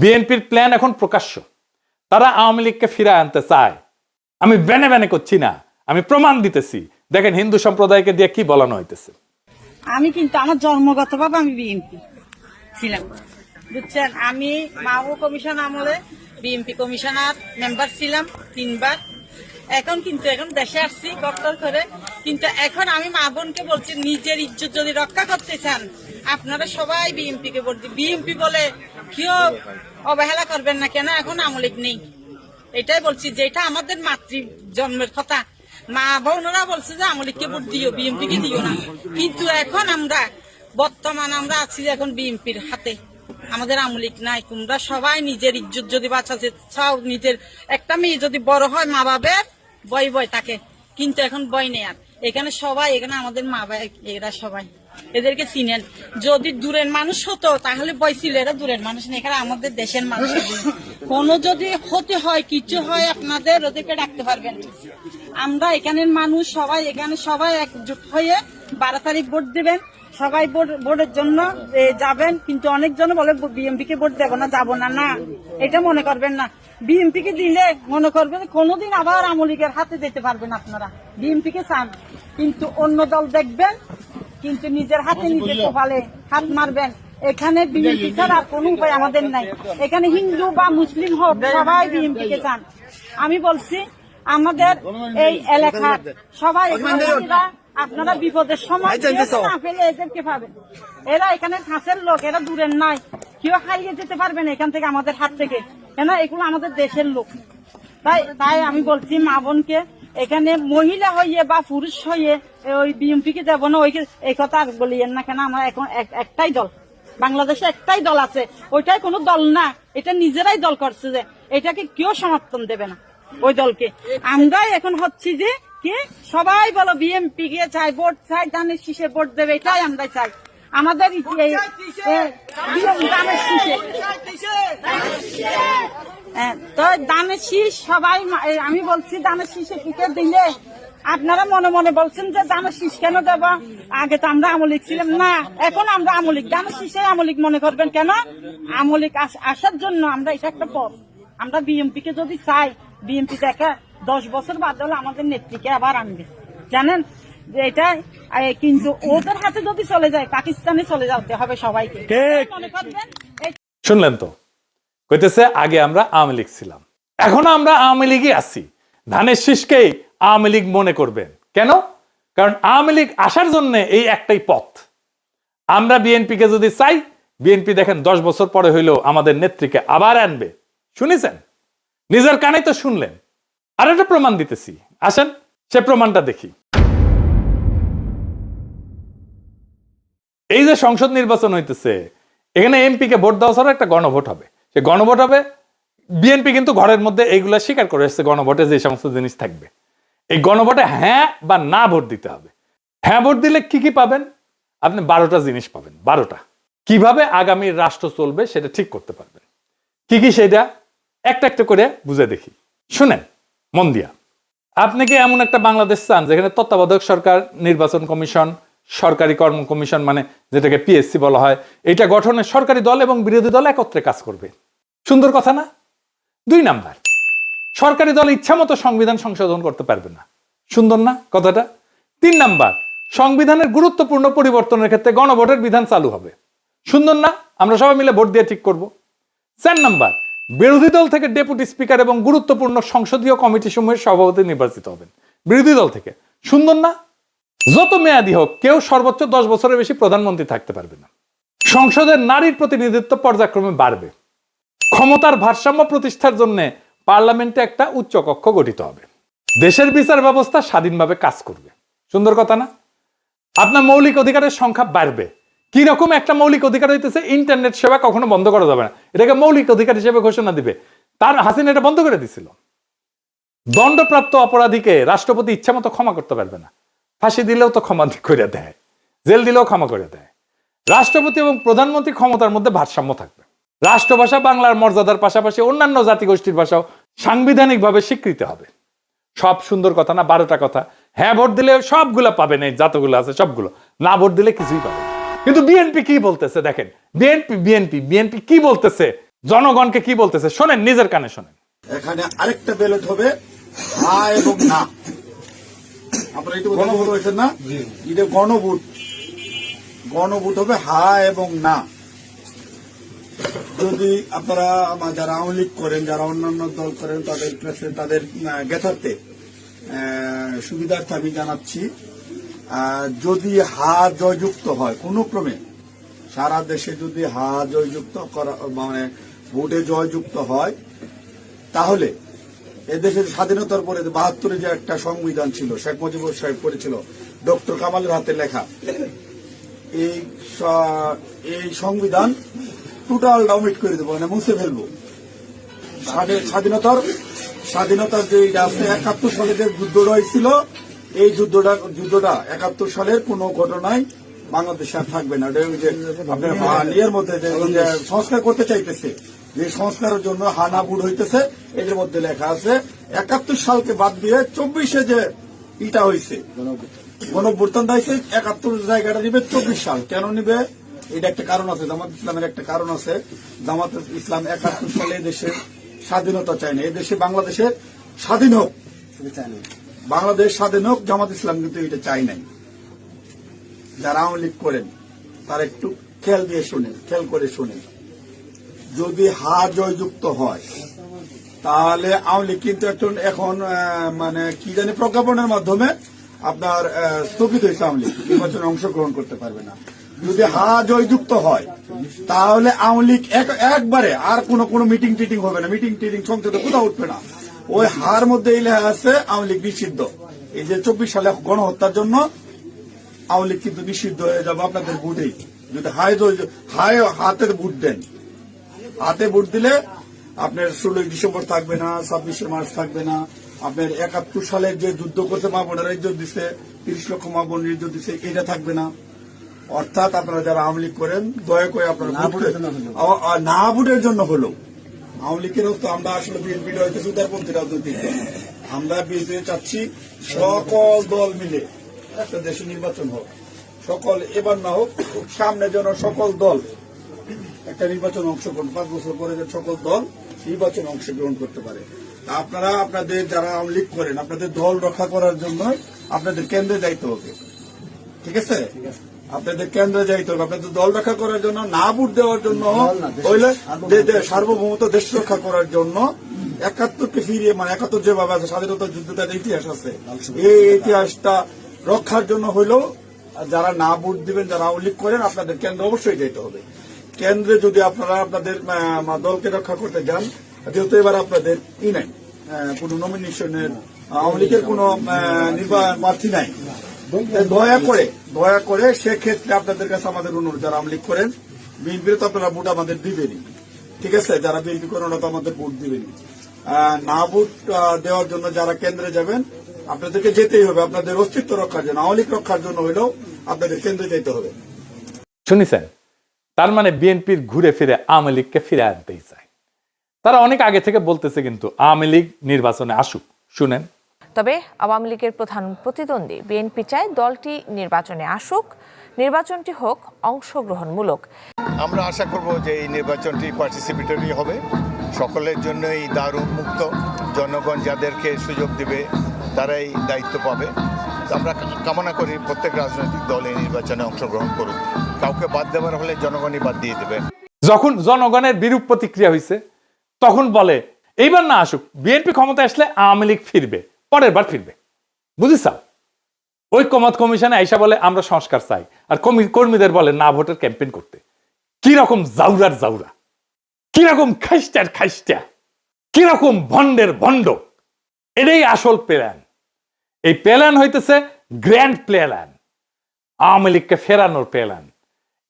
বিএনপির প্ল্যান এখন প্রকাশ্য। তারা আওয়ামী লীগকে ফিরায় আনতে চায়। আমি ব্যানে ব্যানে করছি না, আমি প্রমাণ দিতেছি। দেখেন হিন্দু সম্প্রদায়কে দিয়ে কি বলানো হইতেছে। আমি কিন্তু আমার জন্মগতভাবে আমি বিএনপি ছিলাম, বুঝছেন। আমি মাও কমিশন আমলে বিএনপি কমিশনার মেম্বার ছিলাম 3 বার। এখন দেশে আসছি ডক্টর করে। কিন্তু এখন আমি মা বোনকে বলছি, নিজের ইজ্জত যদি রক্ষা করতে চান আপনারা সবাই বিএনপি কে ভোট দিন। বিএনপি বলে কেউ অবহেলা করবেন না, কেন এখন আওয়ামী লীগ নেই। এটাই বলছি, যেটা আমাদের মাতৃ জন্মের কথা। মা বোনরা বলছে যে আওয়ামী লীগকে ভোট দিও, বিএনপি কে দিও না। কিন্তু এখন বর্তমান আমরা আছি এখন বিএনপির হাতে, আমাদের আওয়ামী লীগ নাই। তোমরা সবাই নিজের ইজ্জত যদি বাঁচাতে চাও, নিজের একটা মেয়ে যদি বড় হয় মা বাবার বয় থাকে, কিন্তু এখন বয় নেই। আর এখানে আমাদের মা বাবা এরা সবাই, এদেরকে চিনেন। যদি দূরের মানুষ হতো তাহলে বয় ছিল, এরা দূরের মানুষ নেই, এখানে আমাদের দেশের মানুষ। কোনো যদি ক্ষতি হয় কিছু হয় আপনাদের ওদেরকে ডাকতে পারবেন। আমরা এখানের মানুষ সবাই একজোট হয়ে 12 তারিখ ভোট দিবেন। সবাই ভোটের জন্য যাবেন। কিন্তু অনেকজন বলে বিএনপি কে ভোট দেবো না, যাবো না। না, এটা মনে করবেন না। বিএনপি কে দিলে মনে করবেন কোনোদিন আবার আওয়ামী লীগের হাতে যেতে পারবেন আপনারা। বিএনপি কে চান, কিন্তু অন্য দল দেখবেন, কিন্তু নিজের হাতে নিজে কপালে হাত মারবেন। এখানে বিএনপি ছাড়া আর কোনো উপায় আমাদের নাই। এখানে হিন্দু বা মুসলিম হোক, সবাই বিএনপি কে চান। আমি বলছি আমাদের এই এলাকার সবাই আপনারা বিপদের সময় না পেলে এদেরকে পাবেন। এরা এখানে কাছের লোক, এরা দূরের নাই। কেউ হারিয়ে যেতে পারবেন এখান থেকে, আমাদের হাত থেকে, কেন এগুলো আমাদের দেশের লোক। তাই আমি বলছি মা বোনকে, এখানে মহিলা হইয়ে বা পুরুষ হইয়ে ওই বিএনপি কে দেবো না এই কথা আর বলিয়েন না। কেন আমরা এখন একটাই দল, বাংলাদেশে একটাই দল আছে, ওইটাই কোনো দল না। এটা নিজেরাই দল করছে, যে এটাকে কেউ সমর্থন দেবে না ওই দলকে। আমরাই এখন হচ্ছি যে কি সবাই বলো বিএনপি কে চাই, ভোট চাই, ধানের শীষে ভোট দেবে, এটাই আমরা চাই। আমাদের তো ধানের শীষ সবাই, আমি বলছি ধানের শীষে টিকিট দিলে আপনারা মনে মনে বলছেন যে ধানের শীষ কেন দেব, আগে তো আমরা আওয়ামী লীগ ছিলাম না, এখন আমরা আওয়ামী লীগ। ধানের শীষে আওয়ামী লীগ মনে করবেন কেন? আওয়ামী লীগ আসার জন্য আমরা, এটা একটা পথ। আমরা বিএনপি কে যদি চাই, বিএনপি দেখা 10 বছর বাদ হলে আমাদের নেত্রীকে আবার আনবে, জানেন যে এটা। কিন্তু ওদের হাতে যদি চলে যায়, পাকিস্তানে চলে যেতে হবে সবাইকে, মনে করবেন। শুনলেন তো, কইতেছে আগে আমরা আওয়ামী লীগ ছিলাম, এখনো আমরা আওয়ামী লীগই আছি। ধানের শীষকেই আওয়ামী লীগ মনে করবেন কেন? কারণ আওয়ামী লীগ আসার জন্য এই একটাই পথ। আমরা বিএনপি কে যদি চাই, বিএনপি দেখেন 10 বছর পরে হইলেও আমাদের নেত্রীকে আবার আনবে। শুনেছেন, নিজের কানে তো শুনলেন। আর একটা প্রমাণ দিতেছি, আসেন সে প্রমাণটা দেখি। এই যে সংসদ নির্বাচন হইতেছে, এখানে এমপি কে ভোট দেওয়া ছাড়া একটা গণভোট হবে। সে গণভোট হবে, বিএনপি কিন্তু ঘরের মধ্যে এইগুলা স্বীকার করে এসেছে, গণভোটে যে সমস্ত জিনিস থাকবে। এই গণভোটে হ্যাঁ বা না ভোট দিতে হবে। হ্যাঁ ভোট দিলে কি কি পাবেন? আপনি 12টা জিনিস পাবেন। 12টা কিভাবে আগামী রাষ্ট্র চলবে সেটা ঠিক করতে পারবেন। কি কি সেটা একটা একটা করে বুঝে দেখি, শুনেন মন দিয়া। আপনি কি এমন একটা বাংলাদেশ চান যেখানে তত্ত্বাবধায়ক সরকার, নির্বাচন কমিশন, সরকারি কর্ম কমিশন মানে যেটাকে পিএসসি বলা হয়, এটা গঠনে সরকারি দল এবং বিরোধী দল একত্রে কাজ করবে? সুন্দর কথা না? 2 নাম্বার, সরকারি দল ইচ্ছা মতো সংবিধান সংশোধন করতে পারবে না। সুন্দর না কথাটা? 3 নাম্বার, সংবিধানের গুরুত্বপূর্ণ পরিবর্তনের ক্ষেত্রে গণভোটের বিধান চালু হবে। সুন্দর না? আমরা সবাই মিলে ভোট দিয়ে ঠিক করব। 4 নাম্বার, বিরোধী দল থেকে ডেপুটি স্পিকার এবং গুরুত্বপূর্ণ সংসদীয় কমিটি সমূহের সভাপতি নির্বাচিত হবেন বিরোধী দল থেকে। সুন্দর না? যত মেয়াদী হোক, কেউ সর্বোচ্চ 10 বছরের বেশি প্রধানমন্ত্রী থাকতে পারবে না। সংসদের নারীর প্রতিনিধিত্ব পর্যায়ক্রমে বাড়বে। ক্ষমতার ভারসাম্য প্রতিষ্ঠার জন্য পার্লামেন্টে একটা উচ্চ কক্ষ গঠিত হবে। দেশের বিচার ব্যবস্থা স্বাধীনভাবে কাজ করবে। সুন্দর কথা না? আপনার মৌলিক অধিকারের সংখ্যা বাড়বে। কি রকম একটা মৌলিক অধিকার হইতেছে, ইন্টারনেট সেবা কখনো বন্ধ করা যাবে না, এটাকে মৌলিক অধিকার হিসেবে ঘোষণা দিবে। তার হাসিনা এটা বন্ধ করে দিছিল। দণ্ডপ্রাপ্ত অপরাধীকে রাষ্ট্রপতি ইচ্ছা মতো ক্ষমা করতে পারবে না। ফাঁসি দিলেও তো ক্ষমা করে দেয়, জেল দিলেও ক্ষমা করে দেয়। রাষ্ট্রপতি এবং প্রধানমন্ত্রী ক্ষমতার মধ্যে ভারসাম্য থাকবে। রাষ্ট্রভাষা বাংলার মর্যাদার পাশাপাশি অন্যান্য জাতিগোষ্ঠীর ভাষাও সাংবিধানিকভাবে স্বীকৃত হবে। সব সুন্দর কথা না? 12টা কথা। হ্যাঁ ভোট দিলে সবগুলো পাবেন, এই যতগুলো আছে সবগুলো। না ভোট দিলে কিছুই পাবেন। কিন্তু বিএনপি কি বলতেছে দেখেন, বিএনপি কি বলতেছে? জনগণকে কি বলতেছে শোনেন, নিজের কানে শোনেন। এখানে আরেকটা ব্যালট হবে হ্যাঁ এবং না। আপনারা একটু গণভোট হয়েছেন না, এটা গণভোট। গণভোট হবে হ্যাঁ এবং না। যদি আপনারা যারা আওয়ামী লীগ করেন, যারা অন্যান্য দল করেন, তাদের তাদের জ্ঞাতার্থে সুবিধার্থে আমি জানাচ্ছি, যদি হা জয়যুক্ত হয় কোনো ক্রমে, সারা দেশে যদি হা জয়যুক্ত করা মানে ভোটে জয়যুক্ত হয়, তাহলে এদেশের স্বাধীনতার পরে ৭২ যে একটা সংবিধান ছিল, শেখ মুজিবুর সাহেব করেছিল, ডক্টর কামালের হাতে লেখা, এই সংবিধান টোটাল ডাউমিট করে দেবো, মানে মুছে ফেলবো। স্বাধীনতার যে আছে ৭১ সালে যে যুদ্ধটা হয়েছিল, এই যুদ্ধটা ৭১ সালের কোন ঘটনায় বাংলাদেশে আর থাকবে না। আপনার ইয়ের মধ্যে যে সংস্কার করতে চাইতেছে, যে সংস্কারের জন্য হানা বুট হইতেছে, এদের মধ্যে লেখা আছে ৭১ সালকে বাদ দিয়ে ২৪-এ যে ইটা হয়েছে, গণঅভ্যুত্থানটা হয়েছে ৭১ জায়গাটা নিবে ২৪ সাল। কেন নিবে? এটা একটা কারণ আছে, জামাত ইসলামের একটা কারণ আছে। জামাত ইসলাম ৭১ সালে দেশের স্বাধীনতা চায় না, এদেশে বাংলাদেশের স্বাধীন হোক, বাংলাদেশ স্বাধীন হোক, জামাত ইসলাম কিন্তু এটা চাই নাই। যারা আওয়ামী লীগ করেন তারা একটু খেয়াল করে শোনেন। যদি হা জয়যুক্ত হয়, তাহলে আওয়ামী লীগ কিন্তু এখন মানে কি জানি প্রজ্ঞাপনের মাধ্যমে আপনার স্থগিত হয়েছে, আওয়ামী লীগ নির্বাচনে অংশগ্রহণ করতে পারবে না। যদি হা জয়যুক্ত হয়, তাহলে আওয়ামী লীগ একবারে আর কোনো মিটিং টিটিং হবে না, মিটিং টিটিং সংসদে কোথাও উঠবে না। ওই হার মধ্যে এই লেখা আছে আওয়ামী লীগ নিষিদ্ধ। এই যে ২৪ সালে গণহত্যার জন্য আওয়ামী লীগ কিন্তু নিষিদ্ধ হয়ে যাবে আপনাদের ভোটেই। যদি হাতে ভোট দেন, হাতে ভোট দিলে আপনার ১৬ ডিসেম্বর থাকবে না, ২৬ মার্চ থাকবে না, আপনার ৭১ সালের যে যুদ্ধ করতে মা বোনেরা ইজ্জত দিচ্ছে, ৩০ লক্ষ মা বোনের ইজ্জত দিচ্ছে, এটা থাকবে না। অর্থাৎ আপনারা যারা আওয়ামী লীগ করেন, দয়া করে আপনারা না ভোটের জন্য হলো আওয়ামী লীগের তো আমরা আসলে বিএনপি হইতেছে উদারপন্থী রাজনৈতিক দল। আমরা বিএনপি চাচ্ছি সকল দল মিলে একটা দেশে নির্বাচন হোক, সকল এবার না হোক, সামনে যেন সকল দল একটা নির্বাচন অংশগ্রহণ, ৫ বছর পরে যে সকল দল নির্বাচনে অংশগ্রহণ করতে পারে। আপনারা আপনাদের যারা আওয়ামী লীগ করেন, আপনাদের দল রক্ষা করার জন্য আপনাদের কেন্দ্রে যাইতে হবে, ঠিক আছে? আপনাদের কেন্দ্রে যাইতে হবে, আপনাদের দল রক্ষা করার জন্য, না ভোট দেওয়ার জন্য হইলে সার্বভৌমত্ব দেশ রক্ষা করার জন্য ৭১কে ফিরিয়ে, মানে ৭১ যেভাবে আছে স্বাধীনতার যুদ্ধটার ইতিহাস আছে, এই ইতিহাসটা রক্ষার জন্য হইলেও যারা না ভোট দিবেন, যারা আওয়ামী লীগ করেন, আপনাদের কেন্দ্রে অবশ্যই যেতে হবে। কেন্দ্রে যদি আপনারা আপনাদের দলকে রক্ষা করতে যান, যেহেতু এবার আপনাদের নাই কোন নমিনেশনের, আওয়ামী লীগের কোন প্রার্থী নাই, দয়া করে সেক্ষেত্রে আপনাদের কাছে আমাদের অনুরোধ, যারা আওয়ামী লীগ করেন, বিএনপির তো আপনারা ভোট আমাদের দিবেনই, ঠিক আছে? যারা বিএনপি করেন ওরা তো আমাদের ভোট দিবেনই। না ভোট দেওয়ার জন্য যারা কেন্দ্রে যাবেন, আপনাদেরকে যেতেই হবে, আপনাদের অস্তিত্ব রক্ষার জন্য, আওয়ামী লীগ রক্ষার জন্য হইলেও আপনাদের কেন্দ্রে যেতে হবে। শুনেছেন? তার মানে বিএনপির ঘুরে ফিরে আওয়ামী লীগকে ফিরে আনতেই চায়। তারা অনেক আগে থেকে বলতেছে কিন্তু আওয়ামী লীগ নির্বাচনে আসুক। শুনেন। তবে আওয়ামী লীগের প্রধান প্রতিদ্বন্দ্বী বিএনপি চায় দলটি নির্বাচনে আসুক, নির্বাচনটি হোক অংশগ্রহণমূলক। আমরা আশা করব যে এই নির্বাচনটি পার্টিসিপেটরি হবে, সকলের জন্যই দ্বার উন্মুক্ত, জনগণ যাদেরকে সুযোগ দিবে তারাই দায়িত্ব পাবে। আমরা কামনা করি প্রত্যেক রাজনৈতিক দল এই নির্বাচনে অংশগ্রহণ করুক, কাউকে বাদ দেওয়ার হলে জনগণই বাদ দিয়ে দেবে। যখন জনগণের বিরূপ প্রতিক্রিয়া হয়েছে, তখন বলে এইবার না আসুক, বিএনপি ক্ষমতা আসলে আওয়ামী লীগ ফিরবে, পরের বার ফিরবে। বুঝিস? ঐক্যমত কমিশনে আইসা বলে আমরা সংস্কার চাই, আর কর্মীদের বলে না ভোটের ক্যাম্পেইন করতে। কি রকম জাউরার জাউরা, কি রকম খাইস্টা, কি রকম ভন্ডের ভন্ড। এটাই আসল প্ল্যান। এই প্ল্যান হইতেছে গ্র্যান্ড প্ল্যান, আওয়ামী লীগকে ফেরানোর প্ল্যান।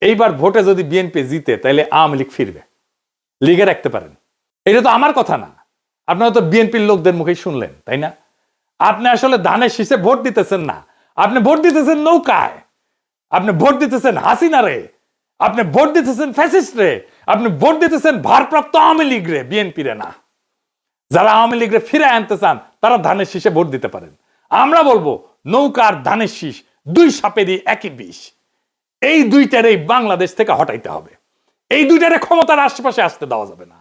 এইবার ভোটে যদি বিএনপি জিতে, তাহলে আওয়ামী লীগ ফিরবে, লিগে রাখতে পারেন। এটা তো আমার কথা না, আপনারা তো বিএনপির লোকদের মুখেই শুনলেন, তাই না? আপনি আসলে ধানের শীষে ভোট দিতেছেন না, আপনি ভোট দিতেছেন নৌকায়, আপনি ভোট দিতেছেন হাসিনা রে, আপনি ভোট দিতেছেন ফ্যাসিস্ট রে, আপনি ভোট দিতেছেন ভারপ্রাপ্ত আওয়ামী লীগ রে, বিএনপি রে না। যারা আওয়ামী লীগ রে ফিরে আনতে চান, তারা ধানের শীষে ভোট দিতে পারেন। আমরা বলবো নৌকার ধানের শীষ, দুই সাপেরই একই বিষ। এই দুইটারে বাংলাদেশ থেকে হটাইতে হবে, এই দুইটারে ক্ষমতার আশেপাশে আসতে দেওয়া যাবে না।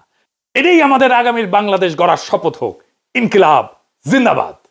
এটাই আমাদের আগামীর বাংলাদেশ গড়ার শপথ হোক। ইনকিলাব জিন্দাবাদ।